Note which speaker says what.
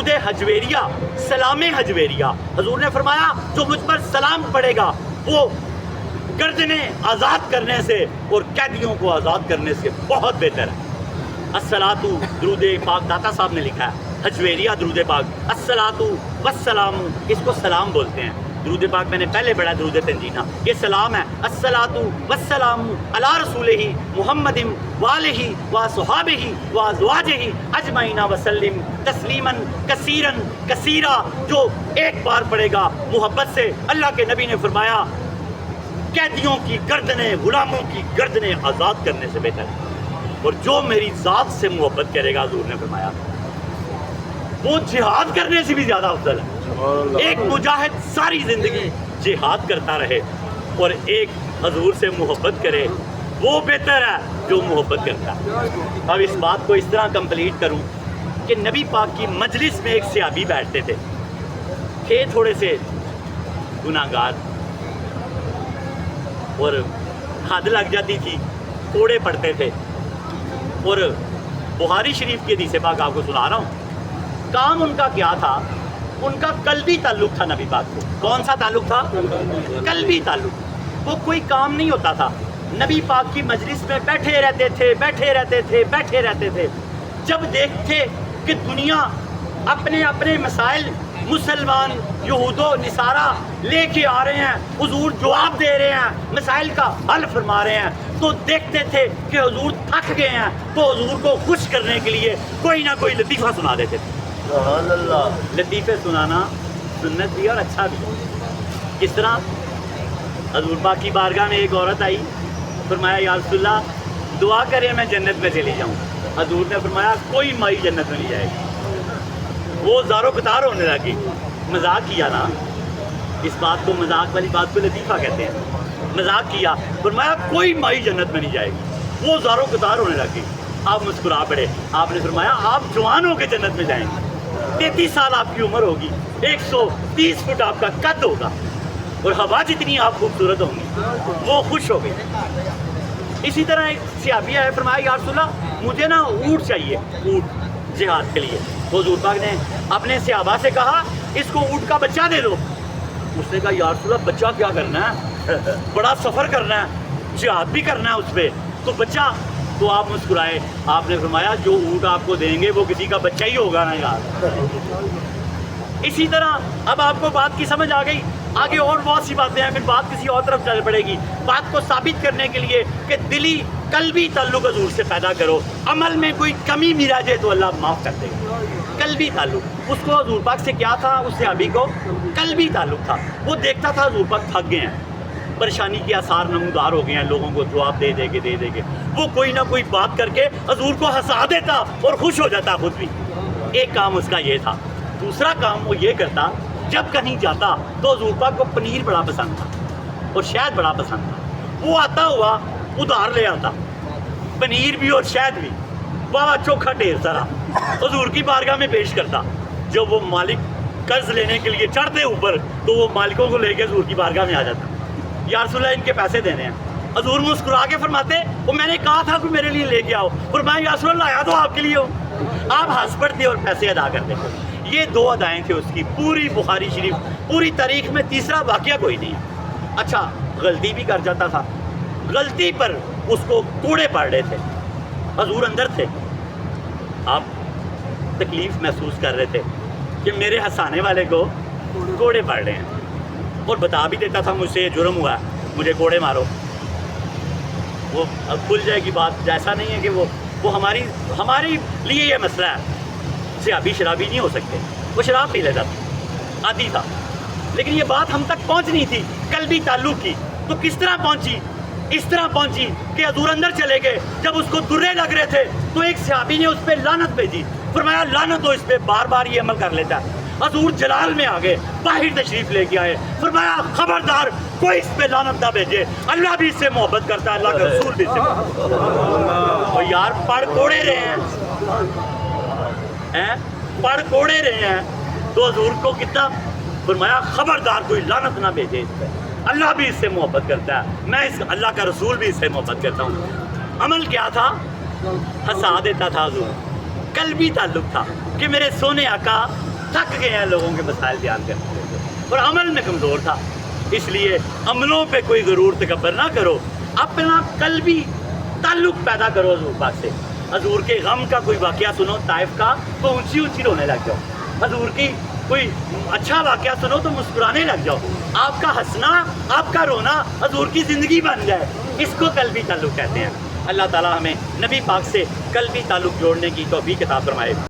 Speaker 1: درود حجویریہ، سلام حجویریہ، حضور نے فرمایا جو مجھ پر سلام پڑے گا وہ گردنیں آزاد کرنے سے اور قیدیوں کو آزاد کرنے سے بہت بہتر ہے۔ الصلاۃ درود پاک داتا صاحب نے لکھا ہے، حجویریہ درود پاک، الصلاۃ والسلام، اس کو سلام بولتے ہیں۔ درود پاک میں نے پہلے پڑھا درود تنجینہ، یہ سلام ہے۔ الصلاۃ والسلام علی رسولہ محمد وآلہ وصحابہ وازواجہ اجمعین وسلم تسلیما کثیرا کثیرا، جو ایک بار پڑھے گا محبت سے، اللہ کے نبی نے فرمایا قیدیوں کی گردنیں، غلاموں کی گردنیں آزاد کرنے سے بہتر ہے، اور جو میری ذات سے محبت کرے گا، حضور نے فرمایا وہ جہاد کرنے سے بھی زیادہ افضل ہے۔ ایک مجاہد ساری زندگی جہاد کرتا رہے اور ایک حضور سے محبت کرے، وہ بہتر ہے جو محبت کرتا ہے۔ اب اس بات کو اس طرح کمپلیٹ کروں کہ نبی پاک کی مجلس میں ایک صحابی بیٹھتے تھے تھوڑے سے گناہگار، اور حد لگ جاتی تھی، کوڑے پڑتے تھے، اور بخاری شریف کی حدیث پاک آپ کو سنا رہا ہوں۔ کام ان کا کیا تھا؟ ان کا قلبی تعلق تھا نبی پاک کو۔ کون سا تعلق تھا؟ قلبی تعلق۔ وہ کوئی کام نہیں ہوتا تھا، نبی پاک کی مجلس میں بیٹھے رہتے تھے، بیٹھے رہتے تھے، بیٹھے رہتے تھے۔ جب دیکھتے کہ دنیا اپنے اپنے مسائل مسلمان یہود و نصارہ لے کے آ رہے ہیں، حضور جواب دے رہے ہیں، مسائل کا حل فرما رہے ہیں، تو دیکھتے تھے کہ حضور تھک گئے ہیں، تو حضور کو خوش کرنے کے لیے کوئی نہ کوئی لطیفہ سنا دیتے تھے۔ سبحان اللہ۔ لطیفے سنانا سنت بھی اور اچھا بھی۔ کس طرح؟ حضور پاک کی بارگاہ میں ایک عورت آئی، فرمایا یا رسول اللہ دعا کریں میں جنت میں چلی جاؤں۔ حضور نے فرمایا کوئی مائی جنت میں نہیں جائے گی۔ وہ زارو قطار ہونے لگی، مذاق کیا نا، اس بات کو مذاق والی بات کو لطیفہ کہتے ہیں، مذاق کیا، فرمایا کوئی مائی جنت میں نہیں جائے گی۔ وہ زارو قطار ہونے لگی، آپ مسکرا پڑے، آپ نے فرمایا آپ جوان ہو کے جنت میں جائیں گے، 33 سال آپ کی عمر ہوگی، 130 فٹ آپ کا قد ہوگا، اور ہوا جتنی آپ خوبصورت ہوں گی۔ وہ خوش ہو گئی۔ اسی طرح ایک صحابی ہے، فرمایا یا رسول اللہ مجھے نا اونٹ چاہیے، اونٹ جہاد کے لیے۔ تو حضور پاک نے اپنے صحابہ سے کہا اس کو اونٹ کا بچہ دے دو۔ اس نے کہا یا رسول اللہ بچہ کیا کرنا ہے، بڑا سفر کرنا ہے، جہاد بھی کرنا ہے اس پہ، تو بچہ؟ تو آپ مسکرائے، آپ نے فرمایا جو اونٹ آپ کو دیں گے وہ کسی کا بچہ ہی ہوگا نا یار۔ اسی طرح اب آپ کو بات کی سمجھ آ گئی، آگے اور بہت سی باتیں ہیں، پھر بات کسی اور طرف چل پڑے گی۔ بات کو ثابت کرنے کے لیے کہ دلی قلبی تعلق حضور سے پیدا کرو، عمل میں کوئی کمی بھی رہ جائے تو اللہ معاف کر دے گا۔ قلبی تعلق، اس کو حضور پاک سے کیا تھا؟ اس صحابی کو قلبی تعلق تھا۔ وہ دیکھتا تھا حضور پاک تھک گئے ہیں، پریشانی کے آثار نمودار ہو گئے ہیں، لوگوں کو جواب دے دے کے وہ کوئی نہ کوئی بات کر کے حضور کو ہنسا دیتا اور خوش ہو جاتا خود بھی۔ ایک کام اس کا یہ تھا۔ دوسرا کام وہ یہ کرتا، جب کہیں جاتا تو حضور پاک کو پنیر بڑا پسند تھا اور شہد بڑا پسند تھا۔ وہ آتا ہوا ادھار لے آتا، پنیر بھی اور شہد بھی، بابا چوکھا ڈھیر سارا حضور کی بارگاہ میں پیش کرتا۔ جب وہ مالک قرض لینے کے لیے چڑھتے اوپر تو وہ مالکوں کو لے کے حضور کی بارگاہ میں آ جاتا، یا رسول اللہ ان کے پیسے دینے ہیں۔ حضور مسکرا کے فرماتے وہ میں نے کہا تھا کہ میرے لیے لے کے آؤ، فرمایا یا رسول اللہ آیا تو آپ کے لیے ہو۔ آپ ہنس پڑتے اور پیسے ادا کرتے۔ یہ دو ادائیں تھے اس کی پوری بخاری شریف، پوری تاریخ میں تیسرا واقعہ کوئی نہیں ہے۔ اچھا غلطی بھی کر جاتا تھا، غلطی پر اس کو کوڑے پڑ رہے تھے، حضور اندر تھے، آپ تکلیف محسوس کر رہے تھے کہ میرے ہنسانے والے کو کوڑے پڑ رہے ہیں، اور بتا بھی دیتا تھا مجھ سے یہ جرم ہوا ہے، مجھے کوڑے مارو۔ وہ اب کھل جائے گی بات، ایسا نہیں ہے کہ وہ ہماری لیے یہ مسئلہ ہے۔ صحابی شرابی نہیں ہو سکتے، وہ شراب پی لیتا تھا، عادی تھا، لیکن یہ بات ہم تک پہنچنی تھی قلبی تعلق کی۔ تو کس طرح پہنچی؟ اس طرح پہنچی کہ حضور اندر چلے گئے، جب اس کو درے لگ رہے تھے تو ایک صحابی نے اس پہ لعنت بھیجی، فرمایا لعنت ہو اس پہ، بار بار یہ عمل کر لیتا ہے۔ حضور جلال میں آ گئے، باہر تشریف لے کے آئے، فرمایا خبردار کوئی اس پہ لعنت نہ بھیجے، اللہ بھی اس سے محبت کرتا ہے، اللہ کا رسول بھی اس سے محبت کرتا ہے۔ تو یار پڑھ کوڑے رہے ہیں، پڑھ کوڑے رہے ہیں، تو حضور کو کتنا فرمایا خبردار کوئی لعنت نہ بھیجے اس پہ، اللہ بھی اس سے محبت کرتا ہے، میں اس اللہ کا رسول بھی اس سے محبت کرتا ہوں۔ عمل کیا تھا؟ ہنسا دیتا تھا حضور، قلبی تعلق تھا کہ میرے سونے آقا تھک گئے ہیں لوگوں کے مسائل بیان کرتے ہوئے اور عمل میں کمزور تھا. اس لیے عملوں پہ کوئی غرور تکبر نہ کرو, اپنا قلبی تعلق پیدا کرو حضور پاک سے. حضور کے غم کا کوئی واقعہ سنو طائف کا تو اونچی اونچی رونے لگ جاؤ, حضور کی کوئی اچھا واقعہ سنو تو مسکرانے لگ جاؤ. آپ کا ہنسنا, آپ کا رونا حضور کی زندگی بن جائے, اس کو قلبی تعلق کہتے ہیں. اللہ تعالیٰ ہمیں نبی پاک سے قلبی تعلق جوڑنے کی توفیق عطا فرمائے.